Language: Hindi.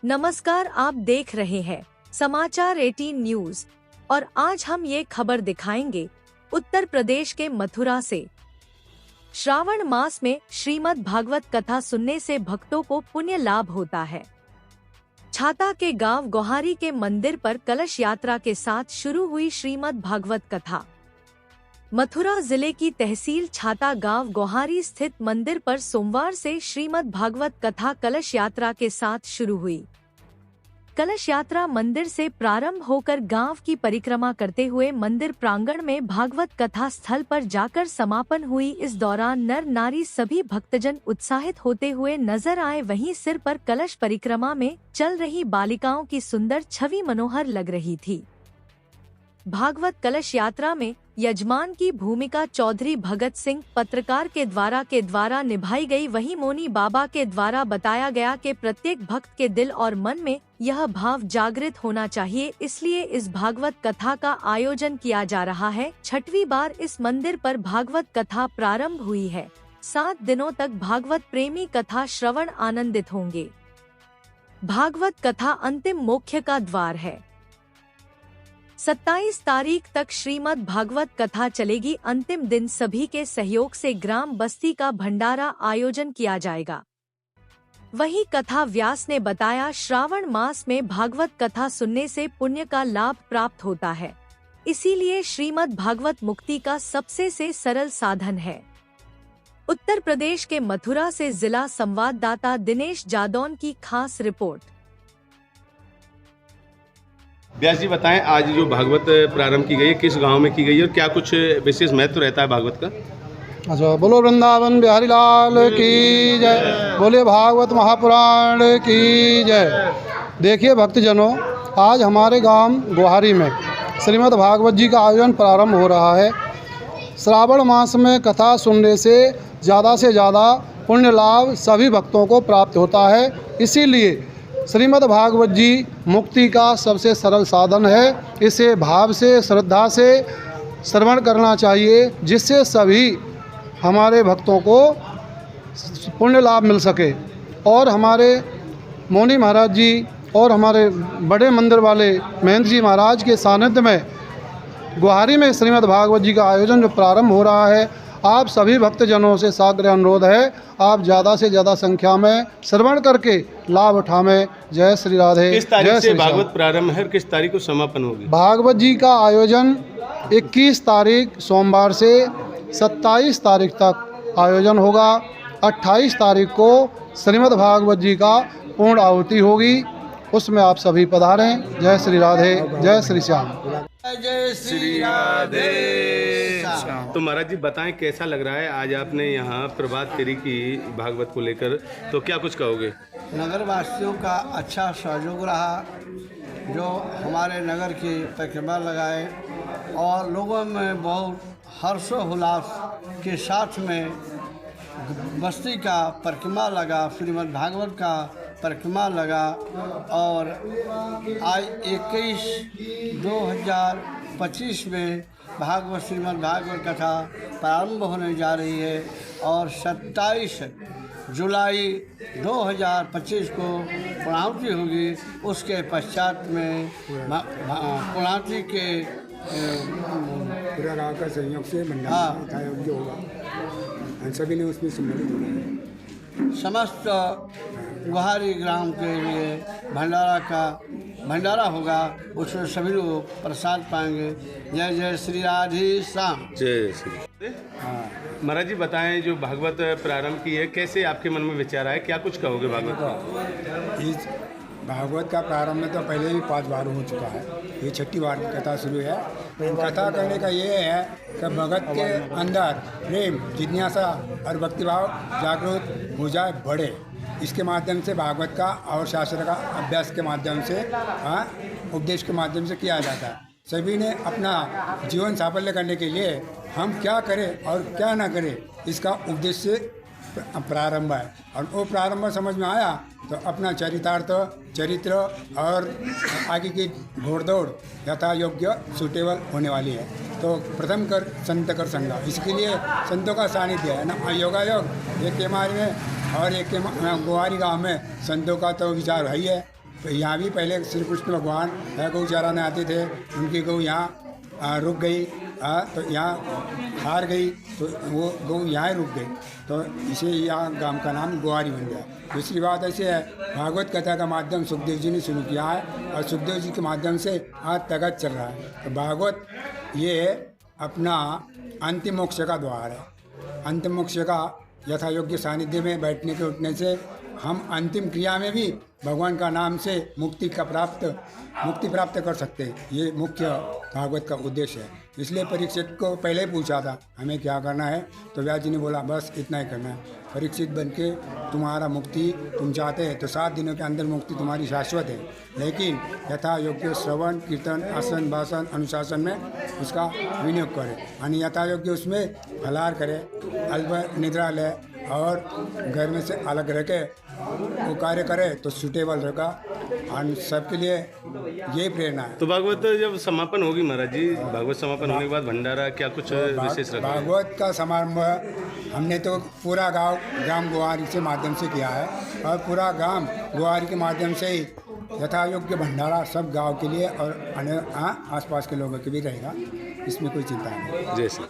नमस्कार, आप देख रहे हैं समाचार 18 न्यूज और आज हम ये खबर दिखाएंगे उत्तर प्रदेश के मथुरा से। श्रावण मास में श्रीमद् भागवत कथा सुनने से भक्तों को पुण्य लाभ होता है। छाता के गांव गोहारी के मंदिर पर कलश यात्रा के साथ शुरू हुई श्रीमद् भागवत कथा। मथुरा जिले की तहसील छाता गांव गोहारी स्थित मंदिर पर सोमवार से श्रीमद् भागवत कथा कलश यात्रा के साथ शुरू हुई। कलश यात्रा मंदिर से प्रारंभ होकर गांव की परिक्रमा करते हुए मंदिर प्रांगण में भागवत कथा स्थल पर जाकर समापन हुई। इस दौरान नर नारी सभी भक्तजन उत्साहित होते हुए नजर आए। वहीं सिर पर कलश परिक्रमा में चल रही बालिकाओं की सुंदर छवि मनोहर लग रही थी। भागवत कलश यात्रा में यजमान की भूमिका चौधरी भगत सिंह पत्रकार के द्वारा निभाई गई। वहीं मोनी बाबा के द्वारा बताया गया कि प्रत्येक भक्त के दिल और मन में यह भाव जागृत होना चाहिए, इसलिए इस भागवत कथा का आयोजन किया जा रहा है। 6वीं बार इस मंदिर पर भागवत कथा प्रारंभ हुई है। 7 दिनों तक भागवत प्रेमी कथा श्रवण आनंदित होंगे। भागवत कथा अंतिम मोक्ष का द्वार है। 27 तारीख तक श्रीमद् भागवत कथा चलेगी। अंतिम दिन सभी के सहयोग से ग्राम बस्ती का भंडारा आयोजन किया जाएगा। वहीं कथा व्यास ने बताया, श्रावण मास में भागवत कथा सुनने से पुण्य का लाभ प्राप्त होता है, इसीलिए श्रीमद् भागवत मुक्ति का सबसे सरल साधन है। उत्तर प्रदेश के मथुरा से जिला संवाददाता दिनेश जादौन की खास रिपोर्ट। व्यास जी बताएं, आज जो भागवत प्रारंभ की गई है किस गांव में की गई है और क्या कुछ विशेष महत्व रहता है भागवत का? अच्छा, बोलो वृंदावन बिहारी लाल की जय, बोले भागवत महापुराण की जय। देखिए भक्तजनों, आज हमारे गांव गोहारी में श्रीमद् भागवत जी का आयोजन प्रारंभ हो रहा है। श्रावण मास में कथा सुनने से ज़्यादा पुण्य लाभ सभी भक्तों को प्राप्त होता है, इसीलिए श्रीमद् भागवत जी मुक्ति का सबसे सरल साधन है। इसे भाव से श्रद्धा से श्रवण करना चाहिए, जिससे सभी हमारे भक्तों को पुण्य लाभ मिल सके। और हमारे मौनी महाराज जी और हमारे बड़े मंदिर वाले महेंद्र जी महाराज के सानिध्य में गोहारी में श्रीमद् भागवत जी का आयोजन जो प्रारंभ हो रहा है, आप सभी भक्तजनों से साग्रह अनुरोध है, आप ज़्यादा से ज़्यादा संख्या में श्रवण करके लाभ उठावें। जय श्री राधे। किस तारीख से भागवत प्रारंभ है, किस तारीख को समापन होगी? भागवत जी का आयोजन 21 तारीख सोमवार से 27 तारीख तक आयोजन होगा। 28 तारीख को श्रीमद् भागवत जी का पूर्ण आहुति होगी, उसमें आप सभी पधारें। जय श्री राधे, जय श्री श्याम। जय श्री राधे। तो महाराज जी बताएं, कैसा लग रहा है आज आपने यहाँ प्रभात फेरी की भागवत को लेकर, तो क्या कुछ कहोगे? नगर वासियों का अच्छा सहयोग रहा, जो हमारे नगर की परिक्रमा लगाए और लोगों में बहुत हर्षोल्लास के साथ में बस्ती का परिक्रमा लगा, श्रीमद् भागवत का परिक्रमा लगा। और आज 21/2025 में भागवत श्रीमद् भागवत कथा प्रारंभ होने जा रही है और 27 जुलाई 2025 को पूर्णाहुति होगी। उसके पश्चात में पूर्णाहुति के पूरा गाँव का सहयोग से भंडारा जो होगा, हम सभी ने उसमें सम्मिलित होना। समस्त गोहारी ग्राम के लिए भंडारा होगा, उसमें सभी लोग प्रसाद पाएंगे। जय जय श्री राधे श्याम। जय श्री। महाराज जी बताएं, जो भागवत प्रारंभ की है, कैसे आपके मन में विचार आया, क्या कुछ कहोगे भागवत का? इस भागवत का प्रारंभ में तो पहले ही 5 बार हो चुका है, ये 6ठी बार की कथा शुरू है। कथा करने का ये है कि भगत के अंदर प्रेम, जिज्ञासा और भक्तिभाव जागृत हो जाए, बढ़े। इसके माध्यम से भागवत का और शास्त्र का अभ्यास के माध्यम से, उपदेश के माध्यम से किया जाता है। सभी ने अपना जीवन साफल्य करने के लिए हम क्या करें और क्या ना करें, इसका उपदेश से प्रारंभ है। और वो प्रारंभ समझ में आया तो अपना चरित्र और आगे की घोड़दौड़ यथा योग्य सूटेबल होने वाली है। तो प्रथम कर संत कर संगा, इसके लिए संतों का सानिध्य है ना। योगायोग एक केमारी में और एक गोहारी गांव में संतों का तो विचार है ही है। तो यहाँ भी पहले श्री कृष्ण भगवान गौ चराने आते थे, उनकी गौ यहाँ रुक गई, तो यहाँ हार गई, तो वो गौ यहाँ रुक गई, तो इसे यहाँ गांव का नाम गुहारी बन गया। दूसरी बात ऐसे है, भागवत कथा का माध्यम सुखदेव जी ने शुरू किया है और सुखदेव जी के माध्यम से आज तक चल रहा है। तो भागवत ये अपना अंतिम मोक्ष का द्वार है। अंतिम मोक्ष का यथा योग्य सानिध्य में बैठने के उठने से हम अंतिम क्रिया में भी भगवान का नाम से मुक्ति प्राप्त कर सकते हैं। ये मुख्य भागवत का उद्देश्य है। इसलिए परीक्षित को पहले ही पूछा था हमें क्या करना है, तो व्यास जी ने बोला बस इतना ही करना है। परीक्षित बन के तुम्हारा मुक्ति तुम चाहते हैं तो 7 दिनों के अंदर मुक्ति तुम्हारी शाश्वत है, लेकिन यथा योग्य श्रवण कीर्तन आसन भाषण अनुशासन में उसका विनियोग करे, यानी यथा योग्य उसमें फलाहार करे, अल्प निद्रा ले और घर में से अलग रह के वो कार्य करे तो सूटेबल रहेगा। और सबके लिए यही प्रेरणा है। तो भागवत जब समापन होगी महाराज जी, भागवत समापन होने के बाद भंडारा क्या कुछ विशेष रखा? भागवत का समारंभ हमने तो पूरा ग्राम गुहारी से माध्यम से किया है और पूरा ग्राम गुहारी के माध्यम से ही यथा योग्य भंडारा सब गांव के लिए और आसपास के लोगों के भी रहेगा, इसमें कोई चिंता नहीं। जैसे